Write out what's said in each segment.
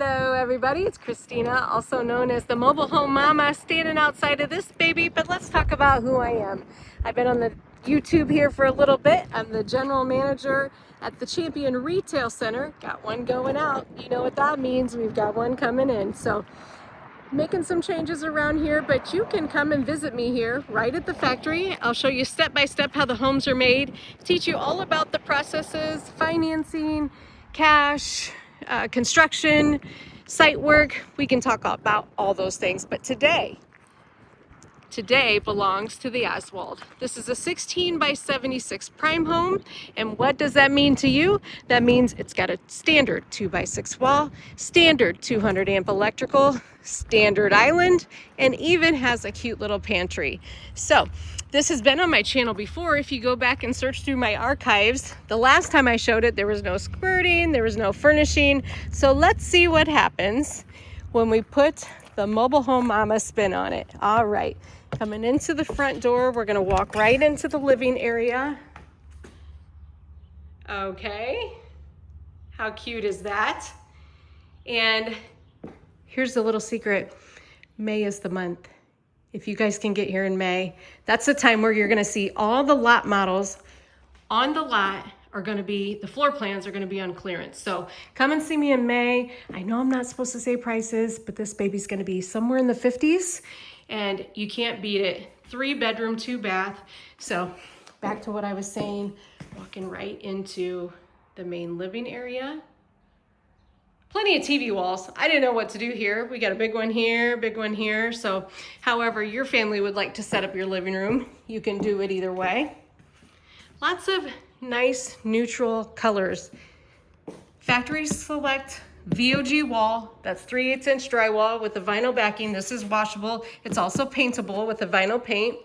Hello everybody, it's Christina, also known as the Mobile Home Mama, standing outside of this baby, but let's talk about who I am. I've been on the YouTube here for a little bit. I'm the general manager at the Champion Retail Center. Got one going out. You know what that means. We've got one coming in. So making some changes around here, but you can come and visit me here right at the factory. I'll show you step by step how the homes are made, teach you all about the processes, financing, cash, construction, site work. We can talk about all those things, but today belongs to the Oswald. This is a 16 by 76 prime home. And what does that mean to you? That means it's got a standard 2 by 6 wall, standard 200 amp electrical, standard island, and even has a cute little pantry. So this has been on my channel before. If you go back and search through my archives, the last time I showed it, there was no skirting, there was no furnishing. So let's see what happens when we put the Mobile Home Mama spin on it. All right, coming into the front door, we're gonna walk right into the living area. Okay, how cute is that? And here's the little secret. May is the month. If you guys can get here in May, that's the time where you're gonna see all the lot models on the lot are gonna be, the floor plans are gonna be on clearance. So come and see me in May. I know I'm not supposed to say prices, but this baby's gonna be somewhere in the 50s and you can't beat it. 3 bedroom, 2 bath. So back to what I was saying, walking right into the main living area. Plenty of TV walls. I didn't know what to do here. We got a big one here, big one here. So however your family would like to set up your living room, you can do it either way. Lots of nice neutral colors. Factory select VOG wall. That's 3/8 inch drywall with the vinyl backing. This is washable. It's also paintable with the vinyl paint.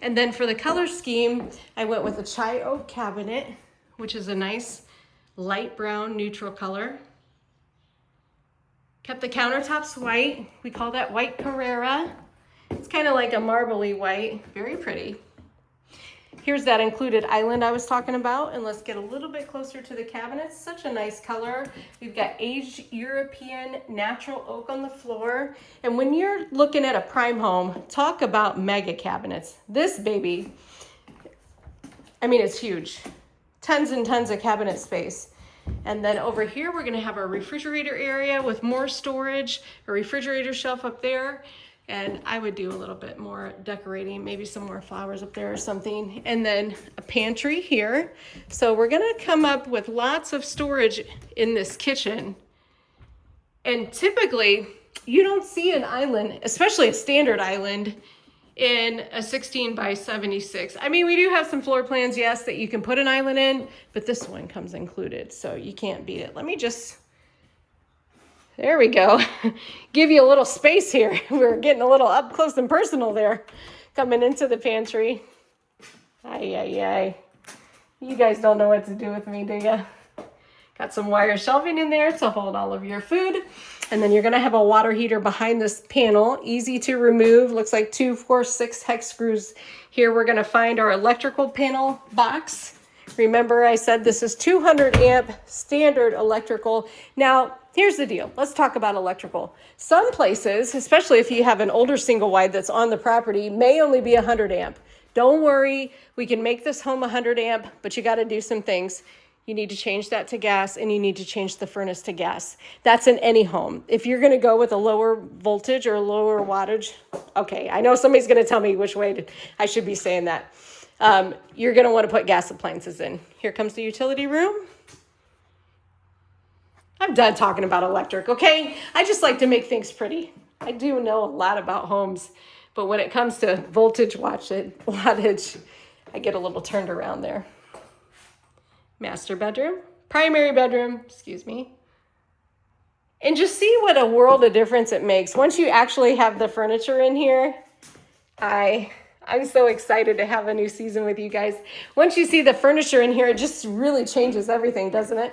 And then for the color scheme, I went with a chai oak cabinet, which is a nice light brown neutral color. Kept the countertops white. We call that white Carrera. It's kind of like a marbly white, very pretty. Here's that included island I was talking about, and let's get a little bit closer to the cabinets. Such a nice color. We've got aged European natural oak on the floor. And when you're looking at a prime home, talk about mega cabinets. This baby, I mean, it's huge. Tons and tons of cabinet space. And then over here, we're gonna have our refrigerator area with more storage, a refrigerator shelf up there. And I would do a little bit more decorating, maybe some more flowers up there or something. And then a pantry here. So we're gonna come up with lots of storage in this kitchen. And typically, you don't see an island, especially a standard island, in a 16 by 76. I mean, we do have some floor plans, yes, that you can put an island in, but this one comes included, so you can't beat it. Let me just, there we go. Give you a little space here. We're getting a little up close and personal there. Coming into the pantry. Ay, ay, ay. You guys don't know what to do with me, do you? Got some wire shelving in there to hold all of your food. And then you're gonna have a water heater behind this panel. Easy to remove. Looks like 2, 4, 6 hex screws. Here we're gonna find our electrical panel box. Remember I said this is 200 amp standard electrical. Now, here's the deal. Let's talk about electrical. Some places, especially if you have an older single wide that's on the property, may only be 100 amp. Don't worry, we can make this home 100 amp, but you gotta do some things. You need to change that to gas and you need to change the furnace to gas. That's in any home. If you're gonna go with a lower voltage or lower wattage, okay, I know somebody's gonna tell me which way I should be saying that. You're gonna wanna put gas appliances in. Here comes the utility room. I'm done talking about electric, okay? I just like to make things pretty. I do know a lot about homes, but when it comes to voltage wattage, I get a little turned around there. Master bedroom, primary bedroom, excuse me. And just see what a world of difference it makes. Once you actually have the furniture in here, I'm so excited to have a new season with you guys. Once you see the furniture in here, it just really changes everything, doesn't it?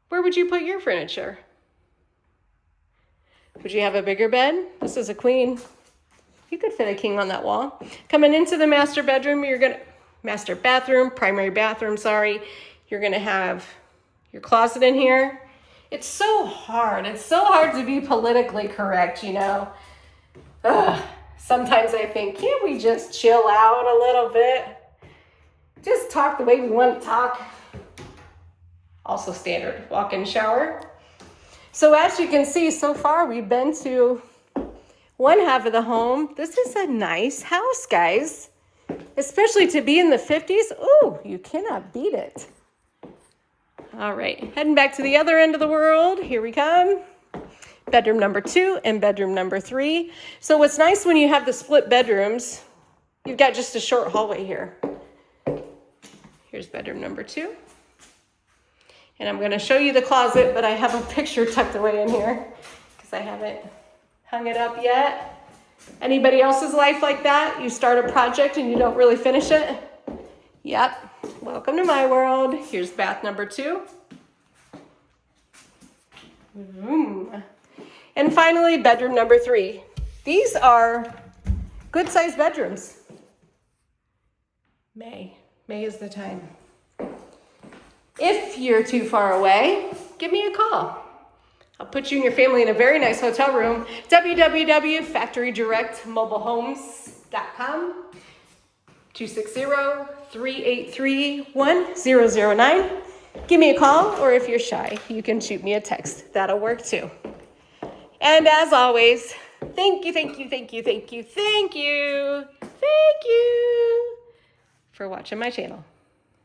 Where would you put your furniture? Would you have a bigger bed? This is a queen. You could fit a king on that wall. Coming into the master bedroom, master bathroom, primary bathroom, sorry. You're gonna have your closet in here. It's so hard. It's so hard to be politically correct, you know. Ugh. Sometimes I think, can't we just chill out a little bit? Just talk the way we want to talk. Also standard walk-in shower. So as you can see, so far we've been to one half of the home. This is a nice house, guys. Especially to be in the 50s. Ooh, you cannot beat it. All right, heading back to the other end of the world. Here we come. Bedroom number 2 and bedroom number 3. So what's nice when you have the split bedrooms, you've got just a short hallway here. Here's bedroom number 2. And I'm gonna show you the closet, but I have a picture tucked away in here because I haven't hung it up yet. Anybody else's life like that? You start a project and you don't really finish it? Yep, welcome to my world. Here's bath number 2. And finally, bedroom number 3. These are good sized bedrooms. May is the time. If you're too far away, give me a call. I'll put you and your family in a very nice hotel room. www.factorydirectmobilehomes.com 260-383-1009. Give me a call, or if you're shy, you can shoot me a text. That'll work too. And as always, thank you for watching my channel.